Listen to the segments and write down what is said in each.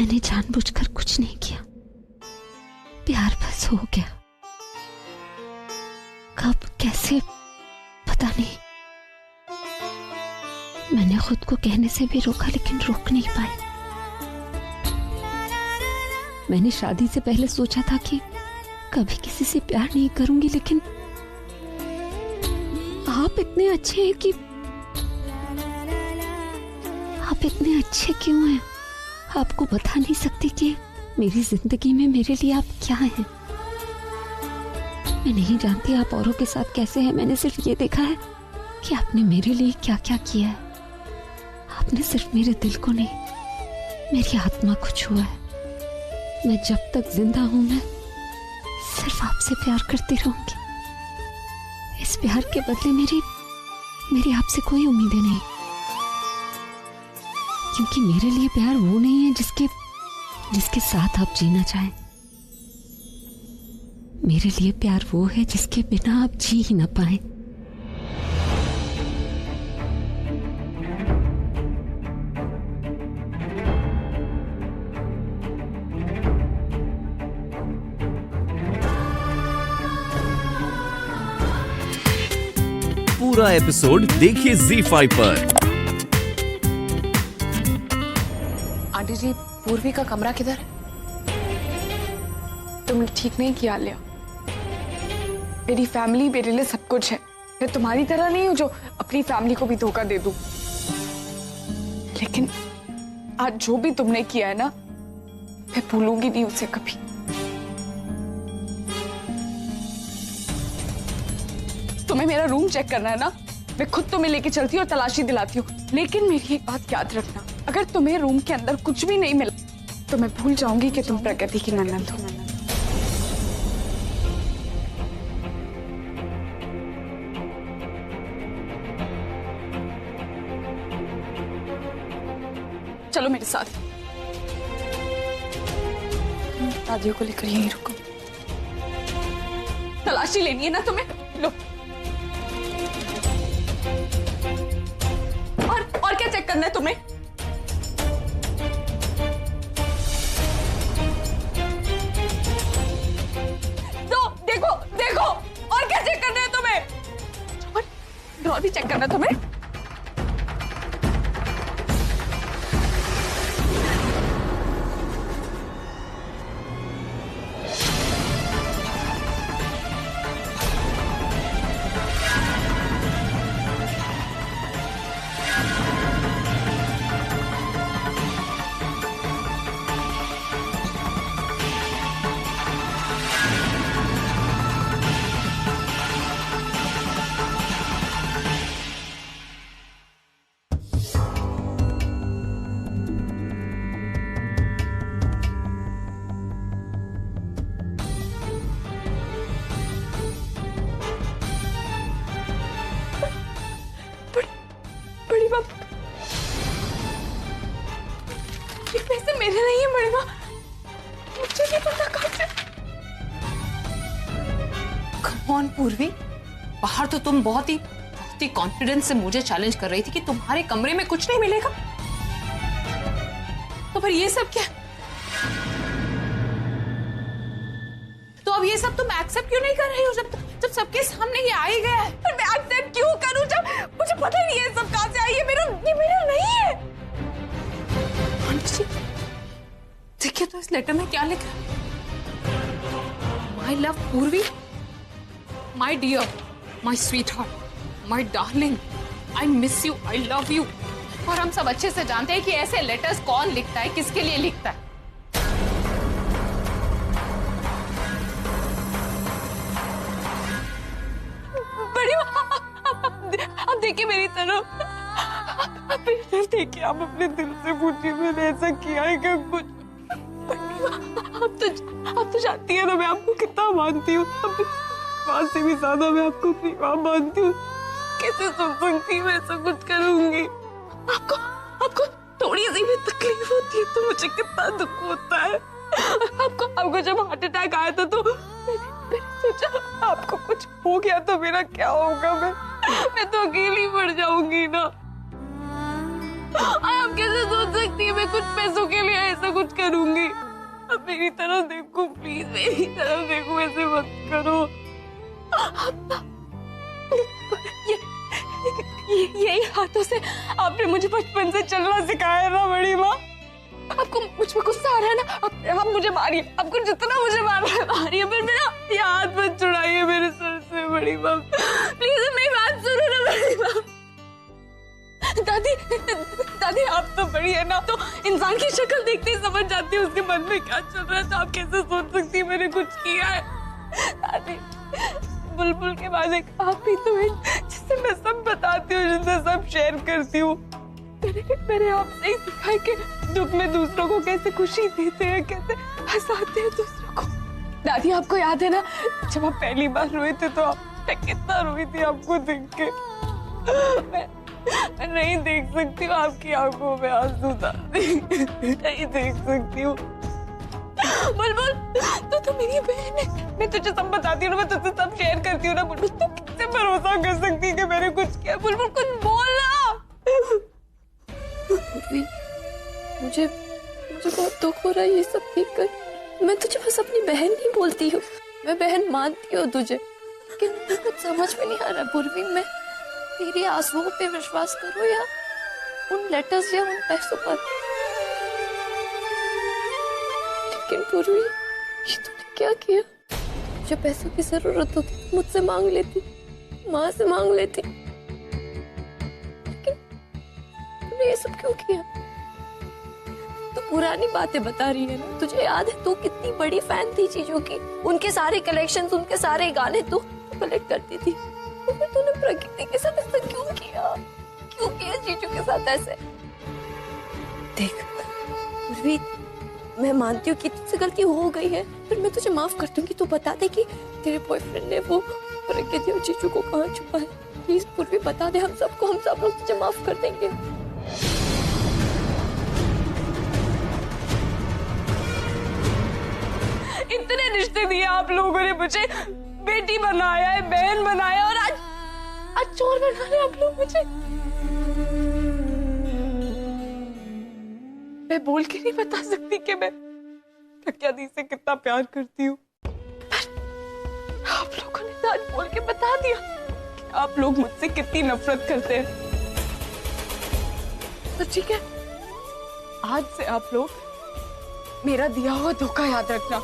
मैंने जानबूझकर कुछ नहीं किया, प्यार बस हो गया। कब कैसे पता नहीं। मैंने खुद को कहने से भी रोका लेकिन रोक नहीं पाई। मैंने शादी से पहले सोचा था कि कभी किसी से प्यार नहीं करूंगी, लेकिन आप इतने अच्छे हैं कि आप इतने अच्छे क्यों हैं? आपको बता नहीं सकती कि मेरी जिंदगी में मेरे लिए आप क्या हैं। मैं नहीं जानती आप औरों के साथ कैसे हैं। मैंने सिर्फ ये देखा है कि आपने मेरे लिए क्या क्या किया है। आपने सिर्फ मेरे दिल को नहीं, मेरी आत्मा को छुआ है। मैं जब तक जिंदा हूं मैं सिर्फ आपसे प्यार करती रहूंगी। इस प्यार के बदले मेरी आपसे कोई उम्मीदें नहीं, क्योंकि मेरे लिए प्यार वो नहीं है जिसके साथ आप जीना चाहें। मेरे लिए प्यार वो है जिसके बिना आप जी ही ना पाए। पूरा एपिसोड देखिए ZEE5 पर। आंटी जी, पूर्वी का कमरा किधर है? तुमने ठीक नहीं किया लिया। मेरी फैमिली मेरे लिए सब कुछ है। मैं तुम्हारी तरह नहीं हूं जो अपनी फैमिली को भी धोखा दे दूं। लेकिन आज जो भी तुमने किया है ना, मैं भूलूंगी नहीं उसे कभी। तुम्हें मेरा रूम चेक करना है ना, मैं खुद तुम्हें लेके चलती हूँ और तलाशी दिलाती हूँ। लेकिन मेरी एक बात याद रखना, अगर तुम्हें रूम के अंदर कुछ भी नहीं मिला तो मैं भूल जाऊंगी कि तुम प्रगति की ननद हो। चलो मेरे साथ, दादियों को लेकर यहीं रुको। तलाशी लेनी है ना तुम्हें, लो। और क्या चेक करना है तुम्हें? दो, देखो देखो, और क्या चेक करना है तुम्हें? और भी चेक करना है तुम्हें? ये पैसे मेरे नहीं है बड़ी माँ, मुझे नहीं पता कहाँ से। Come on, पूर्वी, बाहर तो तुम बहुत ही कॉन्फिडेंस से मुझे चैलेंज कर रही थी कि तुम्हारे कमरे में कुछ नहीं मिलेगा। तो फिर ये सब क्या? तो अब ये सब तुम एक्सेप्ट क्यों नहीं कर रही हो जब सबके सामने ये आ ही गया है? पर मैं एक्सेप्ट क्यों करूं जब मुझे पता ही नहीं है सब कहां से आई है। ये मेरा नहीं है। आंटी जी, देखिए तो इस लेटर में क्या लिखा है? My love Purvi, my dear, my sweetheart, my darling, I miss you, I love you. और हम सब अच्छे से जानते हैं कि ऐसे लेटर्स कौन लिखता है, किसके लिए लिखता है। बड़ी अब देखिए मेरी तरफ, देखिए आप अपने दिल से पूछिए मैंने ऐसा किया है क्या कुछ? आप तो जानती है ना मैं आपको कितना मानती हूँ। माँ से भी ज्यादा मैं आपको अपनी माँ मानती हूँ। कैसे सोच सकती मैं ऐसा कुछ करूंगी? आपको थोड़ी सी भी तकलीफ होती है तो मुझे कितना दुख होता है। आपको जब हार्ट अटैक आया था तो मैंने सोचा आपको कुछ हो गया तो मेरा क्या होगा? मैं तो अकेली पड़ जाऊंगी ना। आप कैसे सोच सकती है मैं कुछ पैसों के लिए ऐसा कुछ करूंगी? मेरी तरफ देखो प्लीज, मेरी तरफ देखो, ऐसे मत करो। यही हाथों से आपने मुझे बचपन से चलना सिखाया ना बड़ी माँ। आपको मुझ पर गुस्सा आ रहा है ना, आप मुझे मारिए, आपको जितना मुझे मारना है मारिए, पर मेरा ये हाथ मत छुड़ाइए मेरे सर से बड़ी माँ, प्लीज मेरी बात सुनो ना बड़ी माँ। दादी दादी आप तो बड़ी है ना, तो इंसान की शक्ल देखते ही समझ जाती है उसके मन में क्या चल रहा है, तो आप कैसे सोच सकती है मैंने कुछ किया है। दादी बुलबुल के बाद एक आप ही तो है जिससे मैं सब बताती हूँ, जिससे सब शेयर करती हूँ। मैंने आपसे ही सीखा है कि दुख में दूसरों को कैसे खुशी देते हैं, कैसे हंसाते हैं दूसरों को। दादी आपको याद है ना, जब आप पहली बार रोए थे तो मैं कितना रोई थी आपको देख के। मैं नहीं देख सकती हूँ आपकी आंखों में आंसू, दादी नहीं देख सकती हूँ। बुलबुल तो मेरी बहन है, मैं तुझे सब बताती हूँ ना, मैं तुझसे सब शेयर करती हूँ ना। बुलबुल तू कैसे भरोसा कर सकती है कि मैंने कुछ किया? बुलबुल कुछ बोलना। मुझे बहुत दुख हो रहा है ये सब देखकर। मैं तुझे बस अपनी बहन नहीं बोलती हूँ, मैं बहन मानती हूँ तुझे, लेकिन मुझे कुछ समझ में नहीं आ रहा पूर्वी। मैं तेरे आंसुओं पे विश्वास करूँ या उन लेटर्स या उन पैसों पर? लेकिन पूर्वी ये तूने क्या किया? जब पैसों की जरूरत होती तो मुझसे मांग लेती, माँ से मांग लेती, लेकिन तूने ये सब क्यों किया? तू पुरानी बातें बता रही है ना, तुझे याद है तू कितनी बड़ी फैन थी चीजों की, उनके सारे कलेक्शंस, उनके सारे गाने तू कलेक्ट करती थी। तो फिर तूने प्रकृति के साथ ऐसा क्यों किया? क्यों किया चीजों के साथ ऐसे? देख पूर्वी, मैं मानती हूँ कि तुझसे गलती हो गई है, फिर मैं तुझे माफ कर दूंगी। तू बता दे कि तेरे बॉयफ्रेंड ने वो प्रकृति और चीजों को कहाँ छुपा है। प्लीज पूर्वी बता दे, हम सब लोग तुझे माफ कर देंगे। इतने रिश्ते दिए आप लोगों ने मुझे, बेटी बनाया है, बहन बनाया, और आज चोर बना रहे आप लोग मुझे। मैं बोल के नहीं बता सकती कि मैं प्रज्ञा दी से कितना प्यार करती हूँ, पर आप लोगों ने आज बोल के बता दिया कि आप लोग मुझसे कितनी नफरत करते हैं। तो ठीक है, आज से आप लोग मेरा दिया हुआ धोखा याद रखना,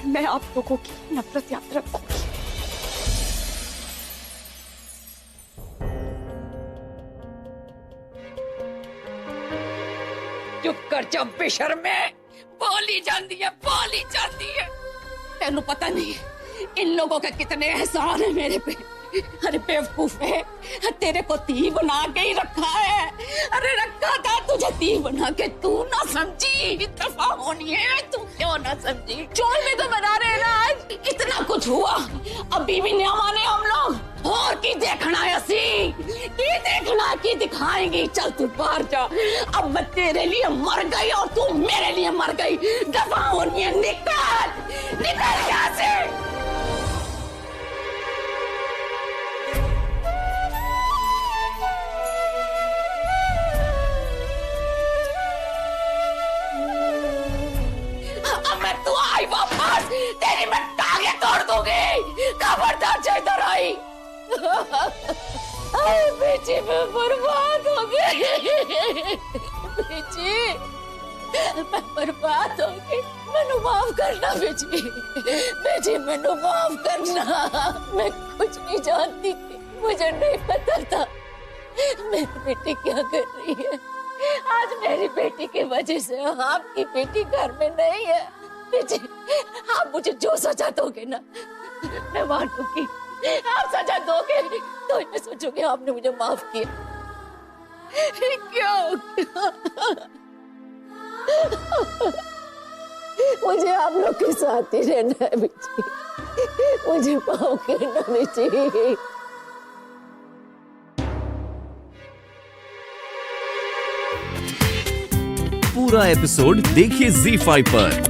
मैं आप लोगों की नफरत याद रखूंगी। चुप कर जा बेशर्मे, बोली जाती है, बोली जाती है। तेनू पता नहीं इन लोगों के कितने एहसान है मेरे पे। अरे बेवकूफ है, तेरे को ती बना के ही रखा है। अरे रखा था तुझे ती बना के, तू ना समझी। दफा होनी है, तू क्यों ना समझी? चोर में तो बना रहे ना आज। इतना कुछ हुआ, अभी भी नहीं माने हम लोग। और की देखना है असी, की देखना, की दिखाएंगे। चल तू बाहर जा, अब मैं तेरे लिए मर गई और तू मेरे लिए मर गई। दफा होनी है, निकल निकल यहाँ से। तू आई वापस, तेरी मैं टांगे तोड़ दूंगी। खबरदार जो इधर आई। बेची मैं बर्बाद हो गई। बेची मैं बर्बाद हो गई। मैनू माफ करना बेची, बेची मैनू माफ करना। मैं कुछ नहीं जानती थी, मुझे नहीं पता था मेरी बेटी क्या कर रही है। आज मेरी बेटी की वजह से आपकी बेटी घर में नहीं है। आप मुझे जो सजा दोगे ना, मैं मान लूंगी। आप सजा दोगे तो मैं सोचूंगी आपने मुझे माफ किया। क्यों? मुझे आप लोग के साथ ही रहना है बेटी, मुझे माफ करना बेटी। पूरा एपिसोड देखिए ZEE5 पर।